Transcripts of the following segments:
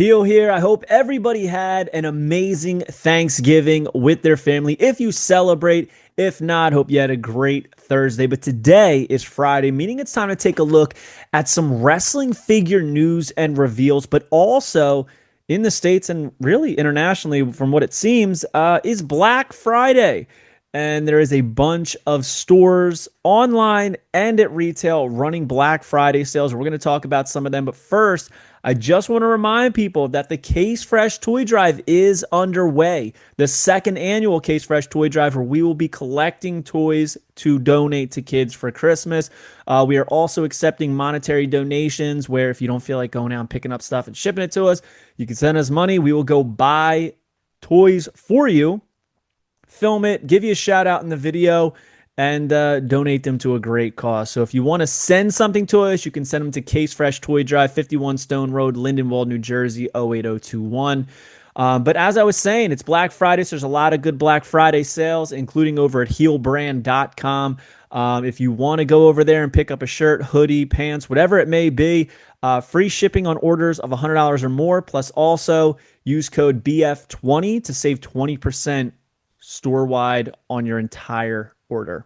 Heel here. I hope everybody had an amazing Thanksgiving with their family. If you celebrate, if not, hope you had a great Thursday. But today is Friday, meaning it's time to take a look at some wrestling figure news and reveals, but also in the States and really internationally, from what it seems, is Black Friday. And there is a bunch of stores online and at retail running Black Friday sales. We're going to talk about some of them. But first, I just want to remind people that the Case Fresh Toy Drive is underway. The second annual Case Fresh Toy Drive, where we will be collecting toys to donate to kids for Christmas. We are also accepting monetary donations, where if you don't feel like going out and picking up stuff and shipping it to us, you can send us money. We will go buy toys for you, film it, give you a shout out in the video, and donate them to a great cause. So if you want to send something to us, you can send them to Case Fresh Toy Drive, 51 Stone Road, Lindenwold, New Jersey, 08021. But as I was saying, it's Black Friday, so there's a lot of good Black Friday sales, including over at heelbrand.com. If you want to go over there and pick up a shirt, hoodie, pants, whatever it may be, free shipping on orders of $100 or more, plus also use code BF20 to save 20% store-wide on your entire order.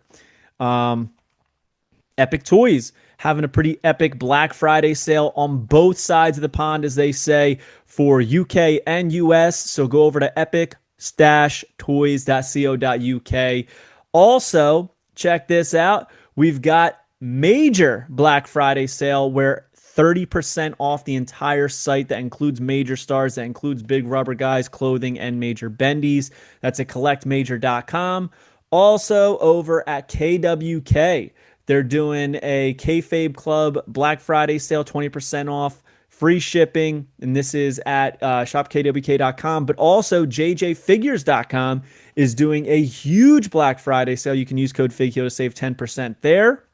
Epic Toys having a pretty epic Black Friday sale on both sides of the pond, as they say, for UK and US. So go over to epic-toys.co.uk. Also, check this out. We've got major Black Friday sale where 30% off the entire site. That includes major stars, that includes big rubber guys, clothing, and major bendies. That's at collectmajor.com. Also over at KWK, they're doing a Kayfabe Club Black Friday sale, 20% off, free shipping, and this is at shopkwk.com. But also jjfigures.com is doing a huge Black Friday sale. You can use code FIGHEEL to save 10% there.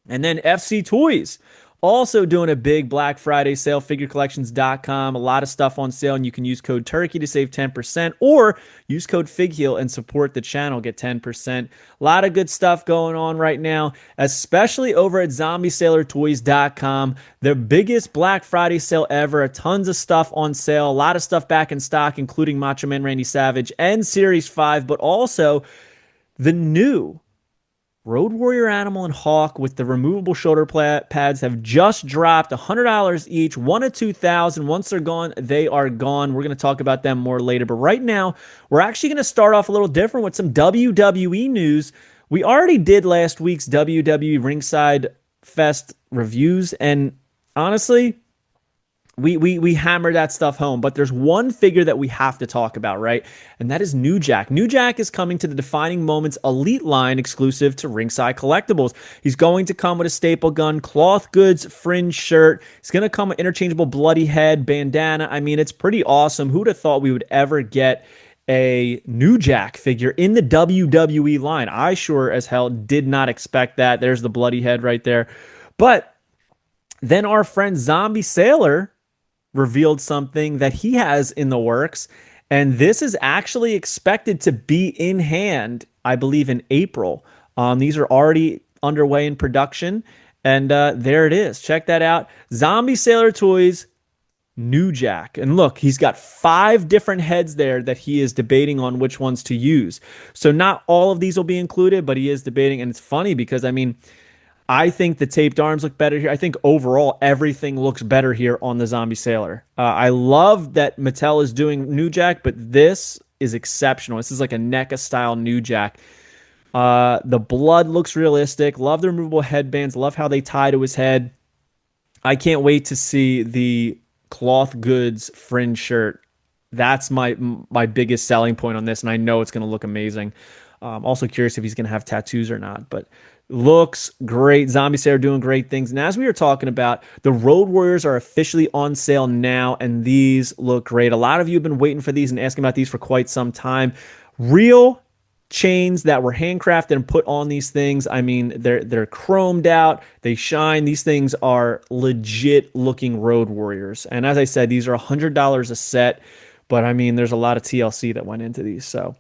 And then FC Toys also doing a big Black Friday sale, figurecollections.com. A lot of stuff on sale, and you can use code TURKEY to save 10%, or use code FIGHEEL and support the channel, get 10%. A lot of good stuff going on right now, especially over at zombiesailortoys.com. Their biggest Black Friday sale ever. Tons of stuff on sale. A lot of stuff back in stock, including Macho Man Randy Savage and Series 5, but also the new Road Warrior Animal and Hawk with the removable shoulder pads have just dropped $100 each, 1 to 2,000. Once they're gone, they are gone. We're going to talk about them more later. But right now, we're actually going to start off a little different with some WWE news. We already did last week's WWE Ringside Fest reviews, and honestly, we hammered that stuff home, but there's one figure that we have to talk about, right? And that is New Jack. New Jack is coming to the Defining Moments Elite line exclusive to Ringside Collectibles. He's going to come with a staple gun, cloth goods, fringe shirt. He's going to come with interchangeable bloody head, bandana. I mean, it's pretty awesome. Who'd have thought we would ever get a New Jack figure in the WWE line? I sure as hell did not expect that. There's the bloody head right there. But then our friend Zombie Sailor revealed something that he has in the works, and this is actually expected to be in hand, I believe, in April. These are already underway in production, and there it is. Check that out. Zombie Sailor Toys, New Jack. And look, he's got 5 different heads there that he is debating on which ones to use. So not all of these will be included, but he is debating, and it's funny because, I mean, I think the taped arms look better here. I think overall everything looks better here on the Zombie Sailor. I love that Mattel is doing New Jack, but this is exceptional. This is like a NECA style New Jack. The blood looks realistic. Love the removable headbands. Love how they tie to his head. I can't wait to see the cloth goods fringe shirt. That's my biggest selling point on this, and I know it's going to look amazing. Also curious if he's going to have tattoos or not, but looks great. Zombie Sailor doing great things. And as we were talking about, the Road Warriors are officially on sale now, and these look great. A lot of you have been waiting for these and asking about these for quite some time. Real chains that were handcrafted and put on these things. I mean, they're chromed out. They shine. These things are legit looking Road Warriors. And as I said, these are $100 a set, but I mean, there's a lot of TLC that went into these. So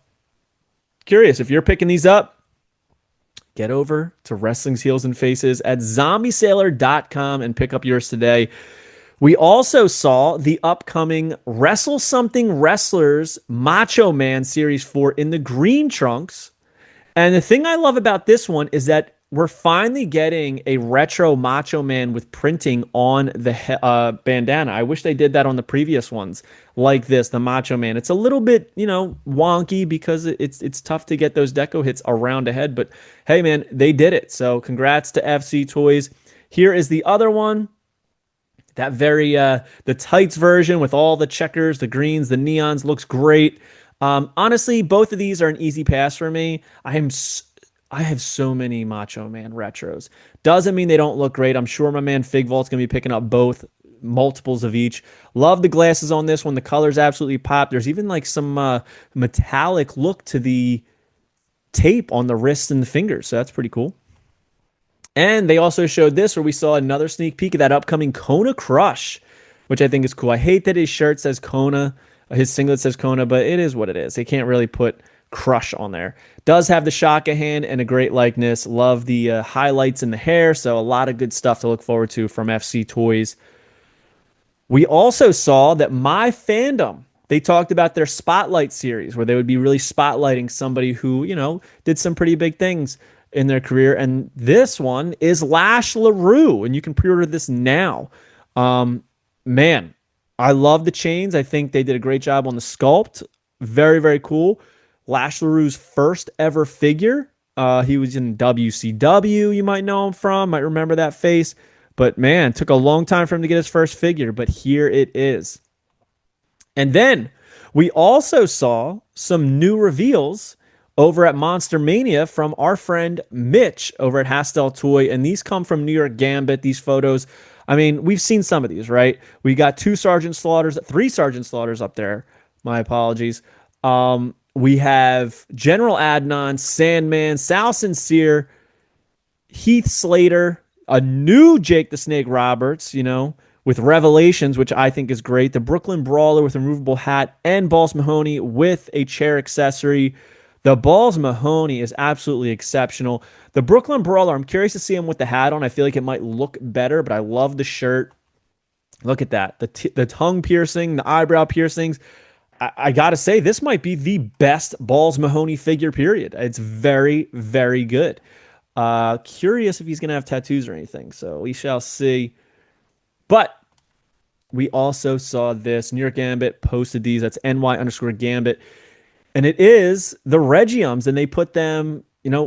curious if you're picking these up. Get over to Wrestling's Heels and Faces at zombiesailor.com and pick up yours today. We also saw the upcoming Wrestle Something Wrestlers Macho Man Series 4 in the green trunks. And the thing I love about this one is that we're finally getting a retro Macho Man with printing on the bandana. I wish they did that on the previous ones, like this, the Macho Man. It's a little bit, wonky because it's tough to get those deco hits around a head. But hey, man, they did it. So congrats to FC Toys. Here is the other one. That very the tights version with all the checkers, the greens, the neons looks great. Honestly, both of these are an easy pass for me. I have so many Macho Man retros. Doesn't mean they don't look great. I'm sure my man Figvault's gonna be picking up both multiples of each. Love the glasses on this one. The colors absolutely pop. There's even like some metallic look to the tape on the wrists and the fingers, so that's pretty cool. And they also showed this where we saw another sneak peek of that upcoming Kona Crush, which I think is cool. I hate that his shirt says Kona, his singlet says Kona, but it is what it is. They can't really put Crush on there. Does have the Shaka hand and a great likeness. Love the highlights in the hair, so a lot of good stuff to look forward to from FC Toys. We also saw that My Fandom, they talked about their Spotlight series where they would be really spotlighting somebody who, did some pretty big things in their career. And this one is Lash LaRue, and you can pre-order this now. Man, I love the chains. I think they did a great job on the sculpt. Very, very cool. Lash LaRue's first ever figure. He was in WCW, you might know him from, might remember that face. But man, took a long time for him to get his first figure, but here it is. And then we also saw some new reveals over at Monster Mania from our friend Mitch over at Hastel Toy. And these come from New York Gambit, these photos. I mean, we've seen some of these, right? We got three Sergeant Slaughters up there. My apologies. We have General Adnan, Sandman, Sal Sincere, Heath Slater, a new Jake the Snake Roberts, with Revelations, which I think is great. The Brooklyn Brawler with a removable hat, and Balls Mahoney with a chair accessory. The Balls Mahoney is absolutely exceptional. The Brooklyn Brawler, I'm curious to see him with the hat on. I feel like it might look better, but I love the shirt. Look at that. The tongue piercing, the eyebrow piercings. I got to say, this might be the best Balls Mahoney figure, period. It's very, very good. Curious if he's going to have tattoos or anything, so we shall see. But we also saw this. New York Gambit posted these. That's NY_Gambit. And it is the Regiums, and they put them,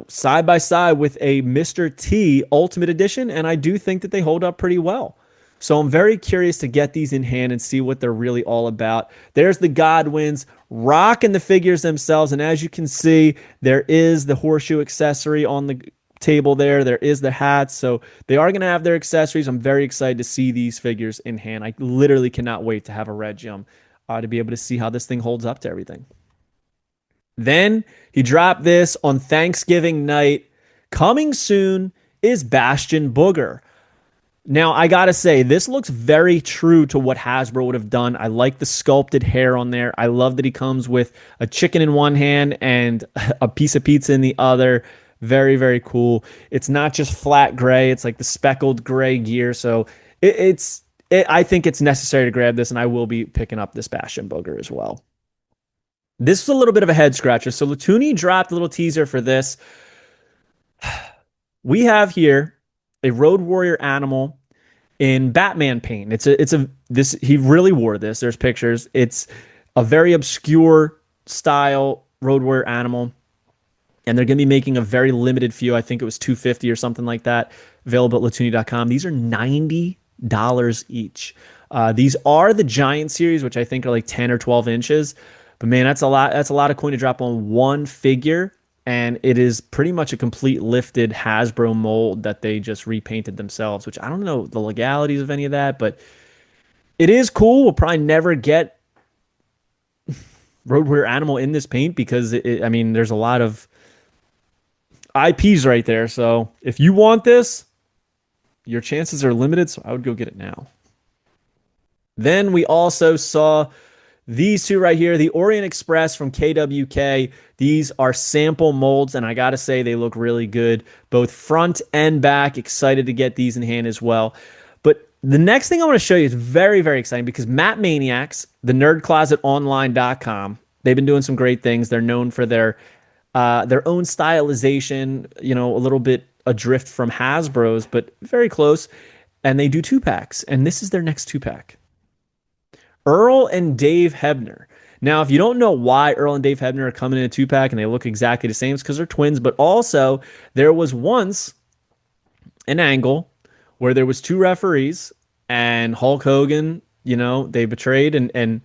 side by side with a Mr. T Ultimate Edition, and I do think that they hold up pretty well. So I'm very curious to get these in hand and see what they're really all about. There's the Godwins rocking the figures themselves, and as you can see, there is the horseshoe accessory on the table there. There is the hats, so they are going to have their accessories. I'm very excited to see these figures in hand. I literally cannot wait to have a Regium to be able to see how this thing holds up to everything. Then he dropped this on Thanksgiving night. Coming soon is Bastion Booger. Now, I got to say, this looks very true to what Hasbro would have done. I like the sculpted hair on there. I love that he comes with a chicken in one hand and a piece of pizza in the other. Very, very cool. It's not just flat gray. It's like the speckled gray gear. So I think it's necessary to grab this, and I will be picking up this Bastion Booger as well. This is a little bit of a head scratcher. So Latuni dropped a little teaser for this. We have here a Road Warrior animal in Batman paint. He really wore this. There's pictures. It's a very obscure style Road Warrior animal, and they're going to be making a very limited few. I think it was 250 or something like that, available at latuni.com. These are $90 each. These are the Giant series, which I think are like 10 or 12 inches. But man, that's a lot. That's a lot of coin to drop on one figure. And it is pretty much a complete lifted Hasbro mold that they just repainted themselves, which I don't know the legalities of any of that, but it is cool. We'll probably never get Road Warrior Animal in this paint because, there's a lot of IPs right there. So if you want this, your chances are limited, so I would go get it now. Then we also saw these two right here, the Orient Express from KWK. These are sample molds, and I got to say they look really good, both front and back. Excited to get these in hand as well. But The next thing I want to show you is very, very exciting because Matt Maniacs, the nerdclosetonline.com, they've been doing some great things. They're known for their own stylization, a little bit adrift from Hasbro's, but very close. And they do two packs, and this is their next two pack. Earl and Dave Hebner. Now, if you don't know why Earl and Dave Hebner are coming in a two pack and they look exactly the same, it's because they're twins. But also, there was once an angle where there was two referees and Hulk Hogan, they betrayed, and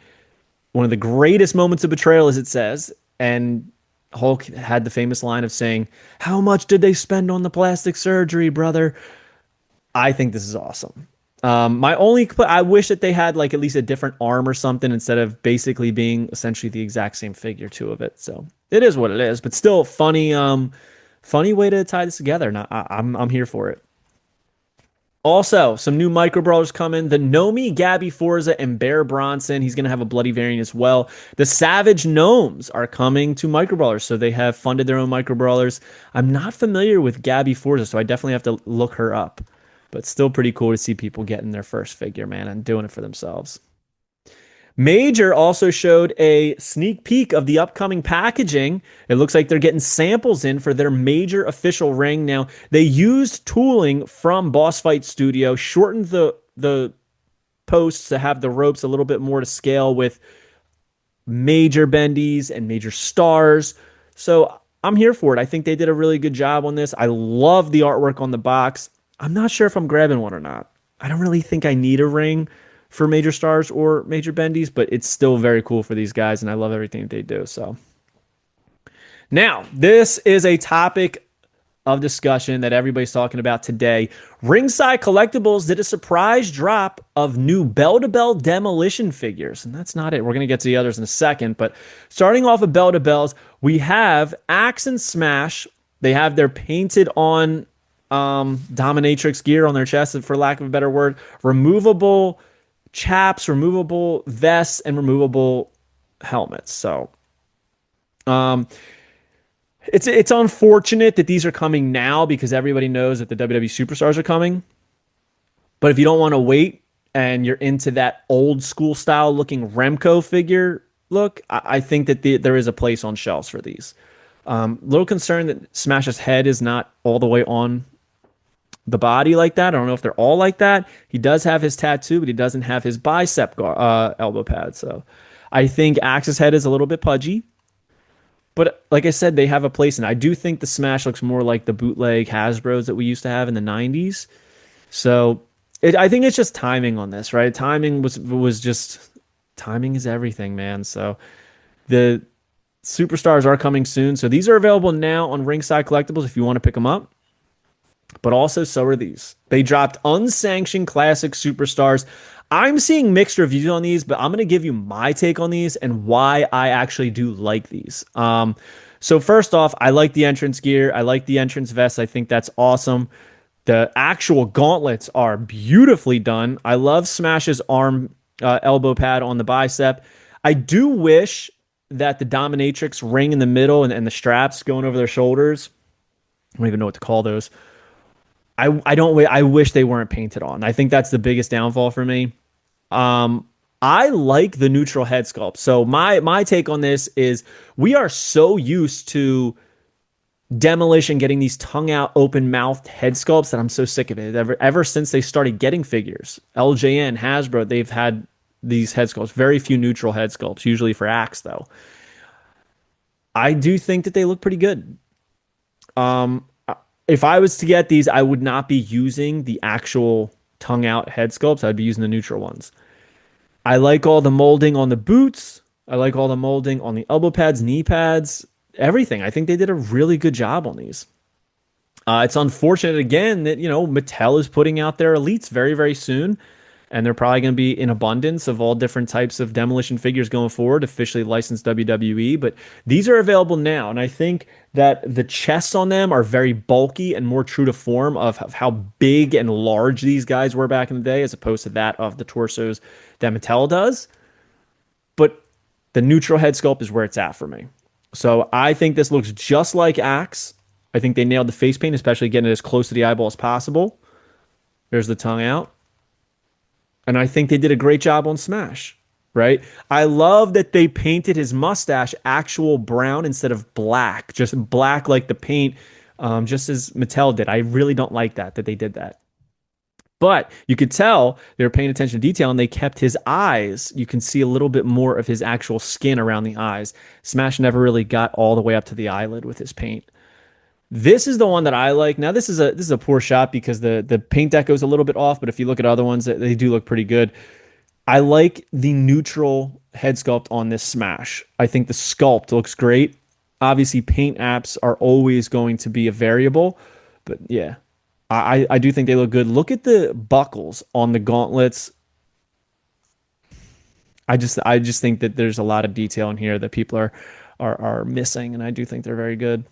one of the greatest moments of betrayal, as it says, and Hulk had the famous line of saying, "How much did they spend on the plastic surgery, brother?" I think this is awesome. I wish that they had like at least a different arm or something instead of basically being essentially the exact same figure two of it. So it is what it is, but still funny. Funny way to tie this together. And I'm here for it. Also, some new micro brawlers coming. The Nomi, Gabby Forza, and Bear Bronson. He's going to have a bloody variant as well. The Savage Gnomes are coming to micro brawlers, so they have funded their own micro brawlers. I'm not familiar with Gabby Forza, so I definitely have to look her up. But still pretty cool to see people getting their first figure, man, and doing it for themselves. Major also showed a sneak peek of the upcoming packaging. It looks like they're getting samples in for their major official ring. Now, they used tooling from Boss Fight Studio, shortened the posts to have the ropes a little bit more to scale with major bendies and major stars. So I'm here for it. I think they did a really good job on this. I love the artwork on the box. I'm not sure if I'm grabbing one or not. I don't really think I need a ring for major stars or major bendies, but it's still very cool for these guys, and I love everything they do. So now, this is a topic of discussion that everybody's talking about today. Ringside Collectibles did a surprise drop of new bell-to-bell demolition figures, and that's not it. We're going to get to the others in a second, but starting off with bell-to-bells, we have Axe and Smash. They have their painted on dominatrix gear on their chest, for lack of a better word, removable chaps, removable vests, and removable helmets. So it's unfortunate that these are coming now because everybody knows that the WWE superstars are coming. But if you don't want to wait and you're into that old school style looking Remco figure look, I think that there is a place on shelves for these. Little concerned that Smash's head is not all the way on the body like that. I don't know if they're all like that. He does have his tattoo, but he doesn't have his bicep elbow pad. So I think Axe's head is a little bit pudgy. But like I said, they have a place, and I do think the Smash looks more like the bootleg Hasbro's that we used to have in the 90s. So I think it's just timing on this, right? Timing was just timing is everything, man. So the superstars are coming soon. So these are available now on Ringside Collectibles if you want to pick them up. But also, so are these. They dropped unsanctioned classic superstars. I'm seeing mixed reviews on these, but I'm going to give you my take on these and why I actually do like these. So first off, I like the entrance gear. I like the entrance vest. I think that's awesome. The actual gauntlets are beautifully done. I love Smash's arm elbow pad on the bicep. I do wish that the dominatrix ring in the middle and the straps going over their shoulders, I don't even know what to call those. I wish they weren't painted on. I think that's the biggest downfall for me. I like the neutral head sculpt. So my take on this is we are so used to Demolition getting these tongue out, open mouthed head sculpts that I'm so sick of it. Ever since they started getting figures, LJN, Hasbro, they've had these head sculpts. Very few neutral head sculpts, usually for Axe though. I do think that they look pretty good. If I was to get these, I would not be using the actual tongue out head sculpts. I'd be using the neutral ones. I like all the molding on the boots. I like all the molding on the elbow pads, knee pads, everything. I think they did a really good job on these. It's unfortunate again that, Mattel is putting out their elites very, very soon. And they're probably going to be in abundance of all different types of Demolition figures going forward, officially licensed WWE. But these are available now. And I think that the chests on them are very bulky and more true to form of how big and large these guys were back in the day, as opposed to that of the torsos that Mattel does. But the neutral head sculpt is where it's at for me. So I think this looks just like Axe. I think they nailed the face paint, especially getting it as close to the eyeball as possible. There's the tongue out. And I think they did a great job on Smash, right? I love that they painted his mustache actual brown instead of black, just black like the paint, just as Mattel did. I really don't like that they did that. But you could tell they were paying attention to detail and they kept his eyes. You can see a little bit more of his actual skin around the eyes. Smash never really got all the way up to the eyelid with his paint. This is the one that I like. Now this is a poor shot because the paint deco is a little bit off, but if you look at other ones, they do look pretty good. I like the neutral head sculpt on this Smash. I think the sculpt looks great. Obviously, paint apps are always going to be a variable, but yeah, I do think they look good. Look at the buckles on the gauntlets. I just think that there's a lot of detail in here that people are missing, and I do think they're very good.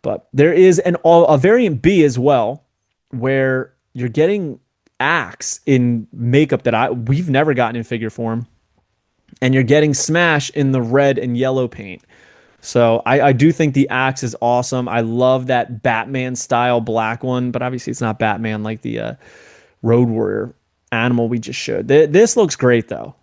But there is a variant B as well, where you're getting Axe in makeup that we've never gotten in figure form, and you're getting Smash in the red and yellow paint. So I do think the Axe is awesome. I love that Batman style black one, but obviously it's not Batman like the Road Warrior animal we just showed. This looks great though.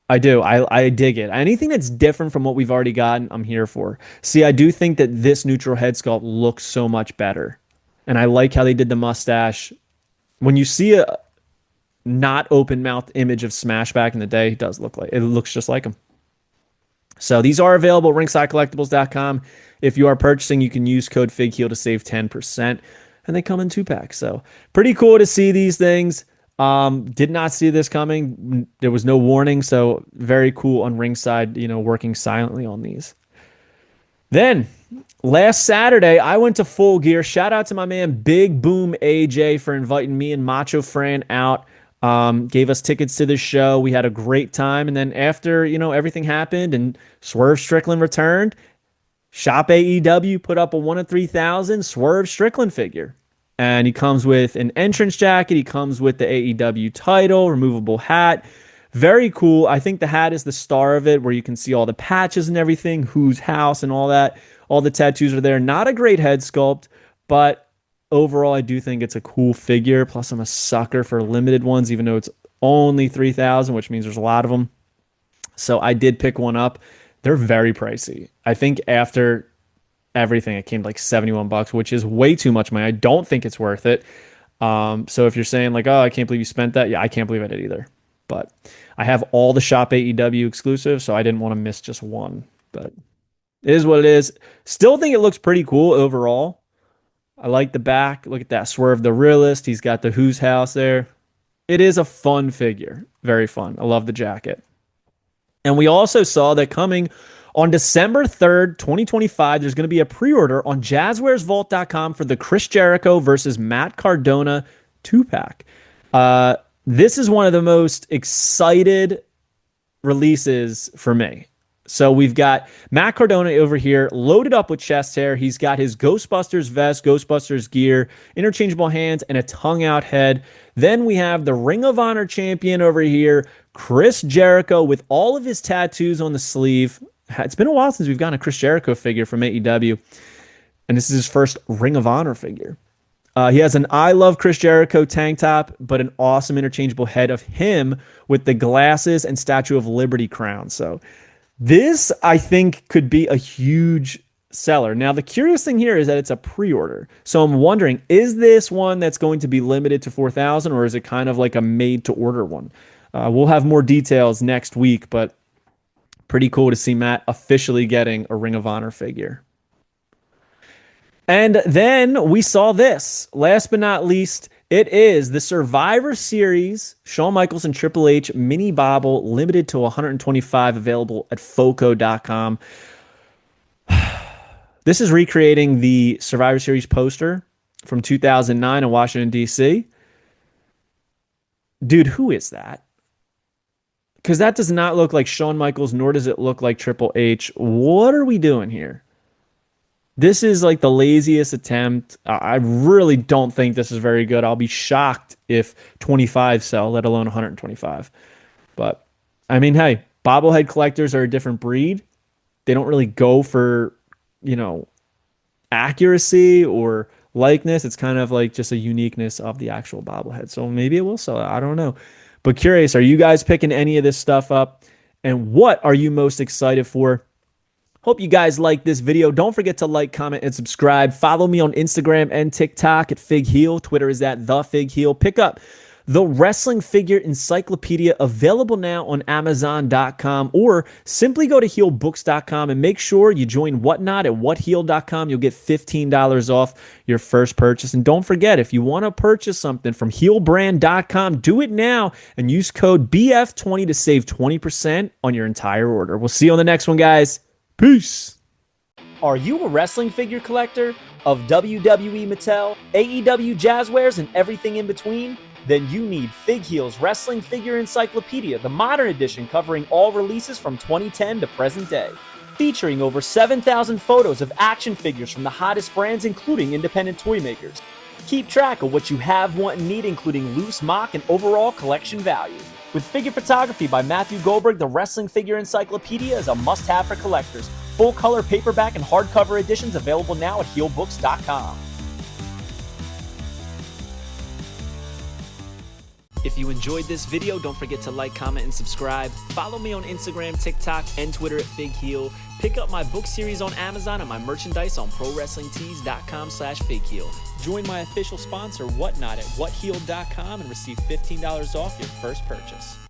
I do. I dig it. Anything that's different from what we've already gotten, I'm here for. See, I do think that this neutral head sculpt looks so much better. And I like how they did the mustache. When you see a not open mouth image of Smash back in the day, it does look like it looks just like him. So these are available at ringsidecollectibles.com. If you are purchasing, you can use code FIGHEEL to save 10%. And they come in 2 packs. So pretty cool to see these things. Did not see this coming. There was no warning, so very cool on Ringside, working silently on these. Then last Saturday, I went to Full Gear. Shout out to my man Big Boom AJ for inviting me and Macho Fran out. Gave us tickets to the show. We had a great time. And then after, everything happened and Swerve Strickland returned, Shop AEW put up a 1 of 3,000 Swerve Strickland figure. And he comes with an entrance jacket. He comes with the AEW title, removable hat. Very cool. I think the hat is the star of it, where you can see all the patches and everything, whose house and all that. All the tattoos are there. Not a great head sculpt, but overall, I do think it's a cool figure. Plus, I'm a sucker for limited ones, even though it's only 3,000, which means there's a lot of them. So I did pick one up. They're very pricey. I think after everything, it came to like $71, which is way too much money. I don't think it's worth it. So if you're saying like, oh, I can't believe you spent that. Yeah, I can't believe I did either. But I have all the Shop AEW exclusives, so I didn't want to miss just one. But it is what it is. Still think it looks pretty cool overall. I like the back. Look at that. Swerve the Realist. He's got the Who's House there. It is a fun figure. Very fun. I love the jacket. And we also saw that coming on December 3rd, 2025, there's going to be a pre-order on jazzwaresvault.com for the Chris Jericho versus Matt Cardona 2-pack. This is one of the most excited releases for me. So we've got Matt Cardona over here loaded up with chest hair. He's got his Ghostbusters vest, Ghostbusters gear, interchangeable hands, and a tongue-out head. Then we have the Ring of Honor champion over here, Chris Jericho, with all of his tattoos on the sleeve. It's been a while since we've gotten a Chris Jericho figure from AEW, and this is his first Ring of Honor figure. He has an I Love Chris Jericho tank top, but an awesome interchangeable head of him with the glasses and Statue of Liberty crown. So this, I think, could be a huge seller. Now, the curious thing here is that it's a pre-order. So I'm wondering, is this one that's going to be limited to 4,000, or is it kind of like a made-to-order one? We'll have more details next week, but pretty cool to see Matt officially getting a Ring of Honor figure. And then we saw this. Last but not least, it is the Survivor Series Shawn Michaels and Triple H mini bobble, limited to 125, available at foco.com. This is recreating the Survivor Series poster from 2009 in Washington, D.C. Dude, who is that? Because that does not look like Shawn Michaels, nor does it look like Triple H. What are we doing here? This is like the laziest attempt. I really don't think this is very good. I'll be shocked if 25 sell, let alone 125. But, I mean, hey, bobblehead collectors are a different breed. They don't really go for, accuracy or likeness. It's kind of like just a uniqueness of the actual bobblehead. So maybe it will sell. I don't know. But curious, are you guys picking any of this stuff up? And what are you most excited for? Hope you guys like this video. Don't forget to like, comment, and subscribe. Follow me on Instagram and TikTok at Fig Heel. Twitter is at The Fig Heel. Pick up the Wrestling Figure Encyclopedia, available now on Amazon.com, or simply go to heelbooks.com and make sure you join Whatnot at whatheel.com. You'll get $15 off your first purchase. And don't forget, if you want to purchase something from heelbrand.com, do it now and use code BF20 to save 20% on your entire order. We'll see you on the next one, guys. Peace. Are you a wrestling figure collector of WWE, Mattel, AEW, Jazzwares, and everything in between? Then you need Fig Heel's Wrestling Figure Encyclopedia, the modern edition covering all releases from 2010 to present day. Featuring over 7,000 photos of action figures from the hottest brands, including independent toy makers. Keep track of what you have, want, and need, including loose, mock, and overall collection value. With figure photography by Matthew Goldberg, the Wrestling Figure Encyclopedia is a must-have for collectors. Full-color paperback and hardcover editions available now at heelbooks.com. If you enjoyed this video, don't forget to like, comment, and subscribe. Follow me on Instagram, TikTok, and Twitter at Fig Heel. Pick up my book series on Amazon and my merchandise on ProWrestlingTees.com/FigHeel. Join my official sponsor, Whatnot, at whatheel.com and receive $15 off your first purchase.